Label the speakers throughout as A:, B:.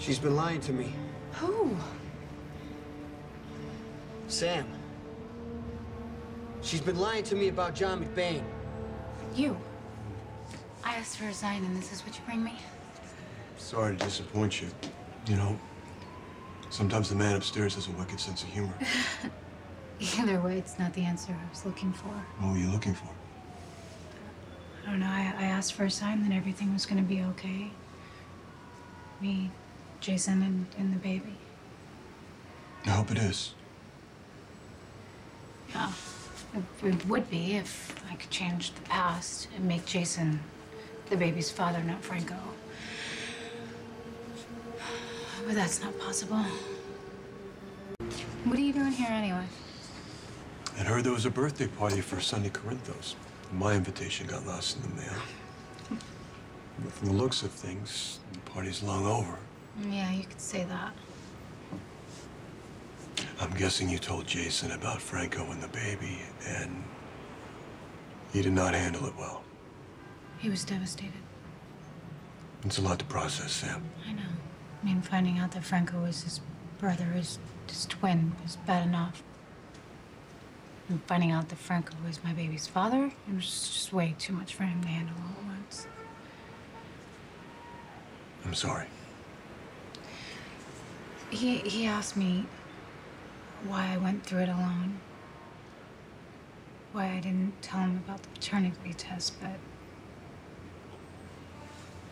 A: She's been lying to me.
B: Who?
A: Sam. She's been lying to me about John McBain.
B: You. I asked for a sign, and this is what you bring me?
C: Sorry to disappoint you. You know, sometimes the man upstairs has a wicked sense of humor.
B: Either way, it's not the answer I was looking for.
C: What were you looking for?
B: I don't know. I asked for a sign that everything was going to be okay. Me, Jason, and the baby.
C: I hope it is.
B: Yeah, it would be if I could change the past and make Jason the baby's father, not Franco. But that's not possible. What are you doing here anyway?
C: I heard there was a birthday party for Sonny Corinthos. My invitation got lost in the mail. But from the looks of things, the party's long over.
B: Yeah, you could say that.
C: I'm guessing you told Jason about Franco and the baby, and he did not handle it well.
B: He was devastated.
C: It's a lot to process, Sam.
B: I know. I mean, finding out that Franco was his brother, his twin, was bad enough. And finding out that Franco was my baby's father, it was just way too much for him to handle all at once.
C: I'm sorry.
B: He asked me why I went through it alone. Why I didn't tell him about the paternity test, but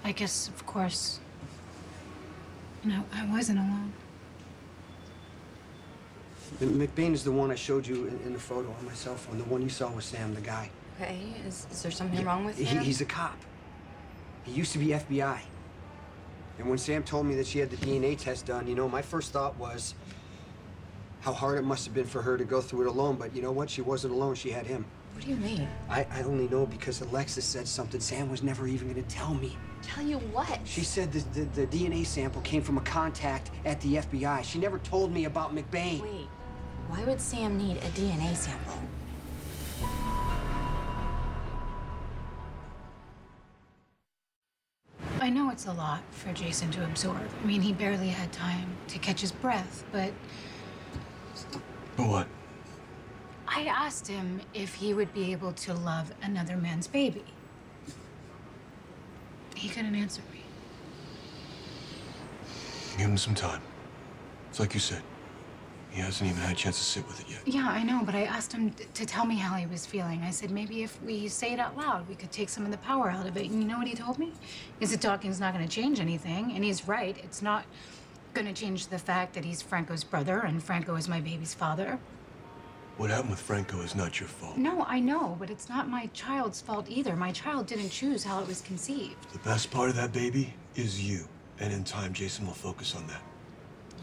B: I guess, of course, you know, I wasn't alone.
A: McBain is the one I showed you in the photo on my cell phone. The one you saw with Sam, the guy.
D: Okay, is there something wrong with him?
A: He's a cop. He used to be FBI. And when Sam told me that she had the DNA test done, you know, my first thought was how hard it must have been for her to go through it alone. But you know what? She wasn't alone. She had him.
D: What do you mean?
A: I only know because Alexis said something Sam was never even going to tell me.
D: Tell you what?
A: She said the DNA sample came from a contact at the FBI. She never told me about McBain.
D: Wait, why would Sam need a DNA sample?
B: I know it's a lot for Jason to absorb. I mean, he barely had time to catch his breath, but
C: But what?
B: I asked him if he would be able to love another man's baby. He couldn't answer me.
C: Give him some time. It's like you said. He hasn't even had a chance to sit with it yet.
B: Yeah, I know, but I asked him to tell me how he was feeling. I said, maybe if we say it out loud, we could take some of the power out of it. And you know what he told me? He said talking's not going to change anything, and he's right. It's not going to change the fact that he's Franco's brother and Franco is my baby's father.
C: What happened with Franco is not your fault.
B: No, I know, but it's not my child's fault either. My child didn't choose how it was conceived.
C: The best part of that baby is you. And in time, Jason will focus on that.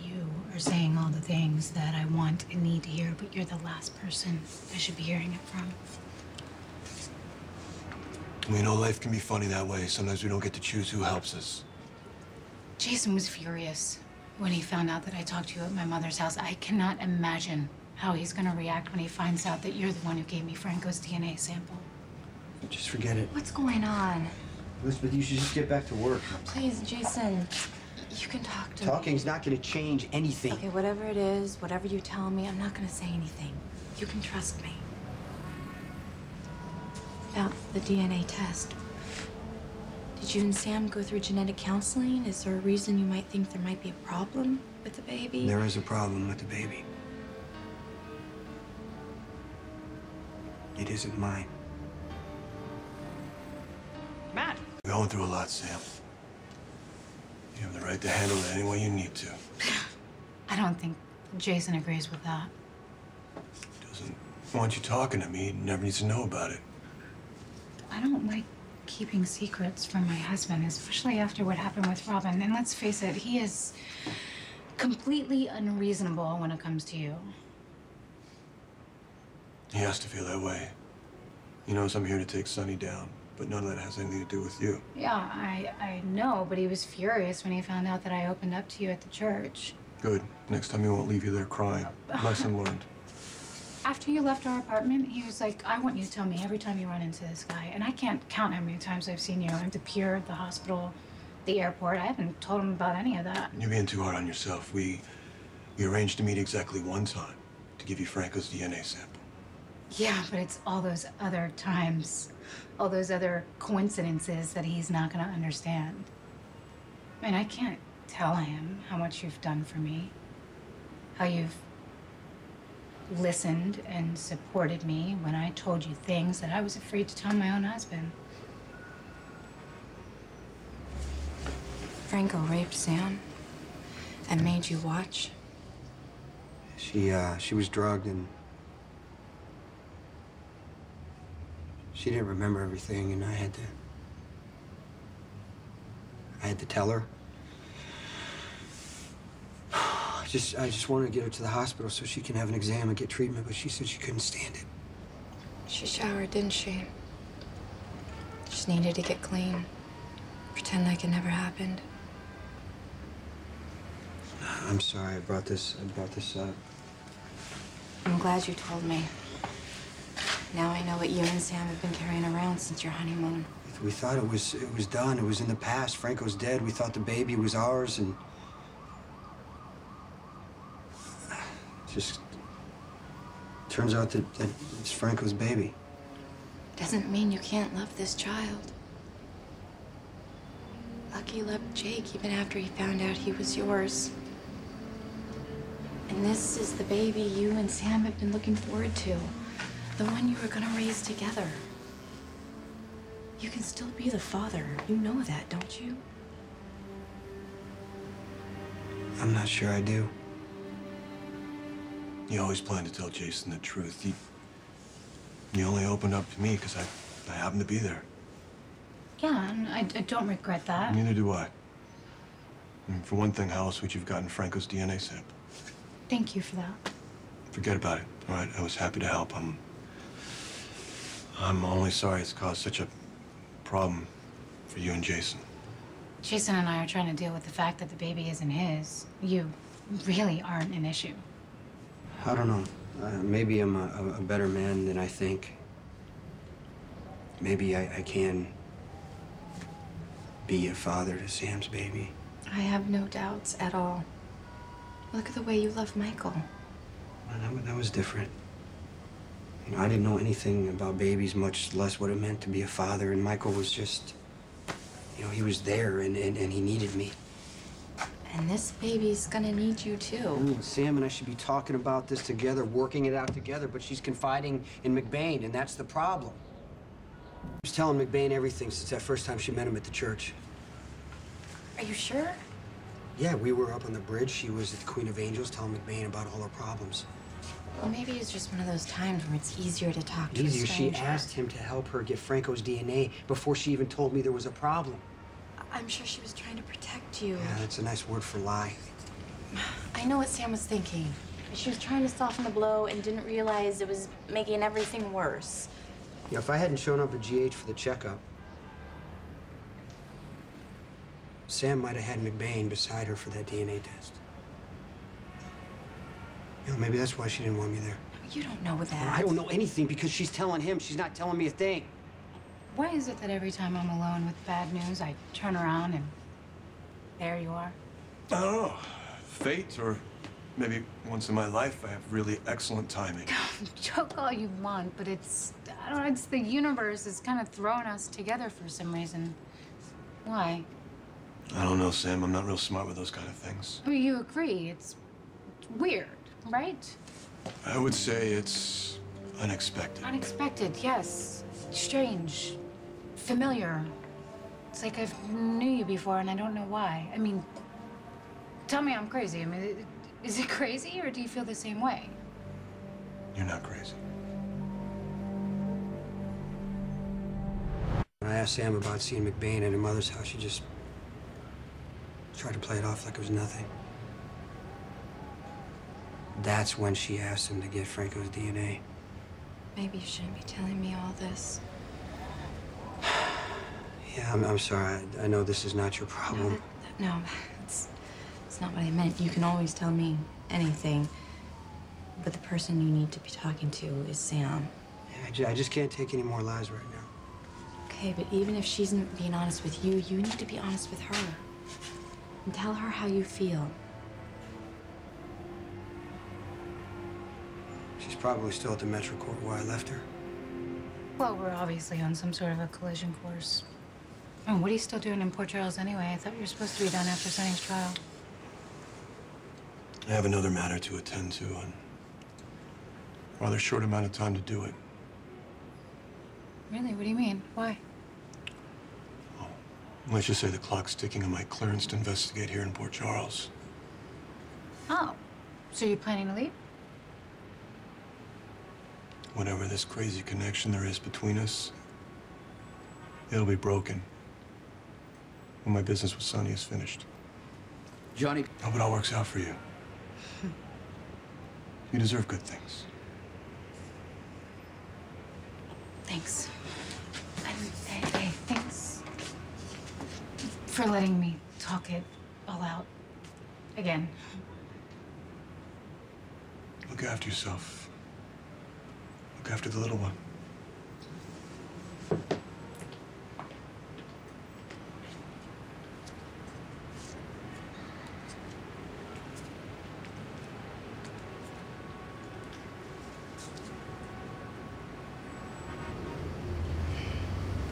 B: You are saying all the things that I want and need to hear, but you're the last person I should be hearing it from.
C: We know life can be funny that way. Sometimes we don't get to choose who helps us.
B: Jason was furious when he found out that I talked to you at my mother's house. I cannot imagine how he's gonna react when he finds out that you're the one who gave me Franco's DNA sample.
A: Just forget it.
D: What's going on?
A: Elizabeth, you should just get back to work.
D: Please, Jason, you can talk to me.
A: Talking's not going to change anything.
D: Okay, whatever it is, whatever you tell me, I'm not going to say anything. You can trust me. About the DNA test. Did you and Sam go through genetic counseling? Is there a reason you might think there might be a problem with the baby?
A: There is a problem with the baby. It isn't mine.
B: Matt.
C: You're going through a lot, Sam. You have the right to handle it any way you need to.
B: I don't think Jason agrees with that.
C: He doesn't want you talking to me. He never needs to know about it.
B: I don't like keeping secrets from my husband, especially after what happened with Robin. And let's face it, he is completely unreasonable when it comes to you.
C: He has to feel that way. He knows I'm here to take Sonny down, but none of that has anything to do with you.
B: Yeah, I know, but he was furious when he found out that I opened up to you at the church.
C: Good. Next time he won't leave you there crying. Lesson learned.
B: After you left our apartment, he was like, I want you to tell me every time you run into this guy. And I can't count how many times I've seen you at the pier, at the hospital, the airport. I haven't told him about any of that.
C: You're being too hard on yourself. We arranged to meet exactly one time to give you Franco's DNA sample.
B: Yeah, but it's all those other times, all those other coincidences that he's not gonna understand. I mean, I can't tell him how much you've done for me, how you've listened and supported me when I told you things that I was afraid to tell my own husband.
D: Franco raped Sam and made you watch.
A: She was drugged and she didn't remember everything, and I had to tell her. I just wanted to get her to the hospital so she can have an exam and get treatment, but she said she couldn't stand it.
D: She showered, didn't she? Just needed to get clean. Pretend like it never happened.
A: I'm sorry I brought this up.
D: I'm glad you told me. Now I know what you and Sam have been carrying around since your honeymoon.
A: We thought it was done. It was in the past. Franco's dead. We thought the baby was ours, and just turns out that it's Franco's baby.
D: Doesn't mean you can't love this child. Lucky loved Jake even after he found out he was yours. And this is the baby you and Sam have been looking forward to. The one you were gonna raise together. You can still be the father. You know that, don't you?
A: I'm not sure I do.
C: You always planned to tell Jason the truth. You only opened up to me because I happened to be there.
B: Yeah, and I don't regret that.
C: Neither do I. And for one thing, how else would you have gotten Franco's DNA sample?
B: Thank you for that.
C: Forget about it, all right? I was happy to help. I'm only sorry it's caused such a problem for you and Jason.
B: Jason and I are trying to deal with the fact that the baby isn't his. You really aren't an issue.
A: I don't know. Maybe I'm a better man than I think. Maybe I can be a father to Sam's baby.
D: I have no doubts at all. Look at the way you love Michael.
A: That was different. You know, I didn't know anything about babies, much less what it meant to be a father, and Michael was just, you know, he was there and he needed me.
D: And this baby's gonna need you too.
A: Sam and I should be talking about this together, working it out together, but she's confiding in McBain, and that's the problem. She was telling McBain everything since that first time she met him at the church.
D: Are you sure?
A: Yeah, we were up on the bridge. She was at the Queen of Angels telling McBain about all her problems.
D: Well, maybe it's just one of those times where it's easier to talk to a
A: Easier. She
D: stranger.
A: asked him to help her get Franco's DNA before she even told me there was a problem.
D: I'm sure she was trying to protect you.
A: Yeah, that's a nice word for lie.
D: I know what Sam was thinking. She was trying to soften the blow and didn't realize it was making everything worse.
A: You know, if I hadn't shown up at GH for the checkup, Sam might have had McBain beside her for that DNA test. You know, maybe that's why she didn't want me there.
D: You don't know that.
A: I don't know anything because she's telling him. She's not telling me a thing.
B: Why is it that every time I'm alone with bad news, I turn around and there you are?
C: I don't know. Fate, or maybe once in my life I have really excellent timing.
B: Joke all you want, but it's, I don't know, it's the universe is kind of throwing us together for some reason. Why?
C: I don't know, Sam. I'm not real smart with those kind of things.
B: I mean, you agree, it's weird, right?
C: I would say it's unexpected.
B: Unexpected, yes. Strange. Familiar. It's like I've knew you before and I don't know why. I mean, tell me I'm crazy. I mean, is it crazy or do you feel the same way?
C: You're not crazy.
A: When I asked Sam about seeing McBain at her mother's house, she just tried to play it off like it was nothing. That's when she asked him to get Franco's DNA.
D: Maybe you shouldn't be telling me all this.
A: Yeah, I'm sorry. I know this is not your problem.
D: No, it's not what I meant. You can always tell me anything. But the person you need to be talking to is Sam.
A: Yeah, I just can't take any more lies right now.
D: Okay, but even if she's not being honest with you, you need to be honest with her. And tell her how you feel.
A: She's probably still at the Metro Court where I left her.
B: Well, we're obviously on some sort of a collision course. Oh, what are you still doing in Port Charles anyway? I thought you were supposed to be done after Sonny's trial.
C: I have another matter to attend to, and a rather short amount of time to do it.
B: Really? What do you mean? Why?
C: Oh, let's just say the clock's ticking on my clearance to investigate here in Port Charles.
B: Oh, so you're planning to leave?
C: Whatever this crazy connection there is between us, it'll be broken when my business with Sonny is finished.
A: Johnny.
C: Hope it all works out for you. You deserve good things.
B: Thanks. Hey, thanks for letting me talk it all out again.
C: Look after yourself. Look after the little one.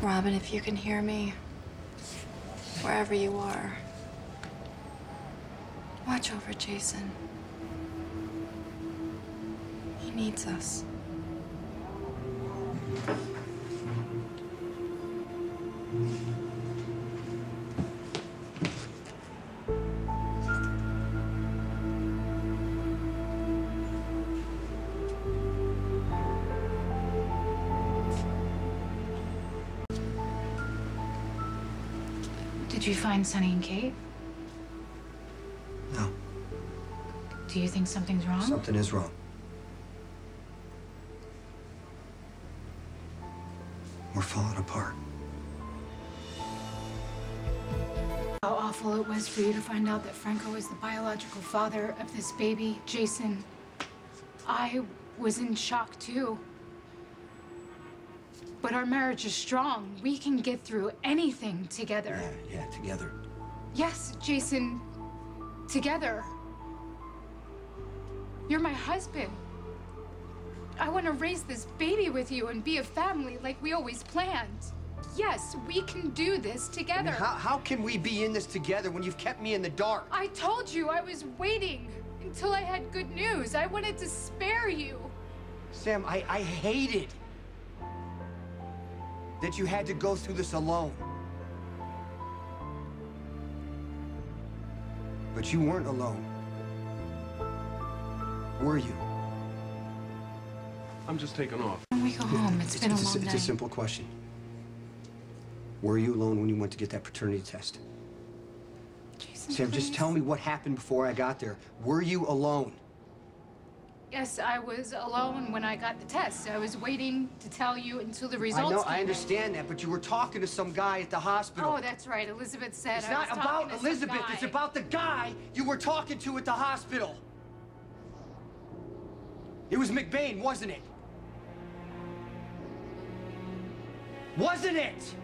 D: Robin, if you can hear me, wherever you are, watch over Jason. He needs us.
B: Did you find Sonny and Kate?
A: No.
B: Do you think something's wrong?
A: Something is wrong. We're falling apart.
B: How awful it was for you to find out that Franco is the biological father of this baby, Jason. I was in shock too. But our marriage is strong. We can get through anything together.
A: Yeah, together.
B: Yes, Jason, together. You're my husband. I want to raise this baby with you and be a family like we always planned. Yes, we can do this together.
A: I mean, how can we be in this together when you've kept me in the dark?
B: I told you I was waiting until I had good news. I wanted to spare you.
A: Sam, I hated that you had to go through this alone. But you weren't alone. Were you?
C: I'm just taking off.
B: When we go home, it's been a long
A: It's
B: night.
A: a simple question. Were you alone when you went to get that paternity test?
B: Jason,
A: Sam, just
B: please.
A: tell me what happened before I got there. Were you alone?
B: Yes, I was alone when I got the test. I was waiting to tell you until the results came
A: I
B: in.
A: understand that, but you were talking to some guy at the hospital.
B: Oh, that's right. Elizabeth said
A: It's
B: I
A: not
B: was
A: about
B: talking to some
A: Elizabeth.
B: guy.
A: It's about the guy you were talking to at the hospital. It was McBain, wasn't it? Wasn't it?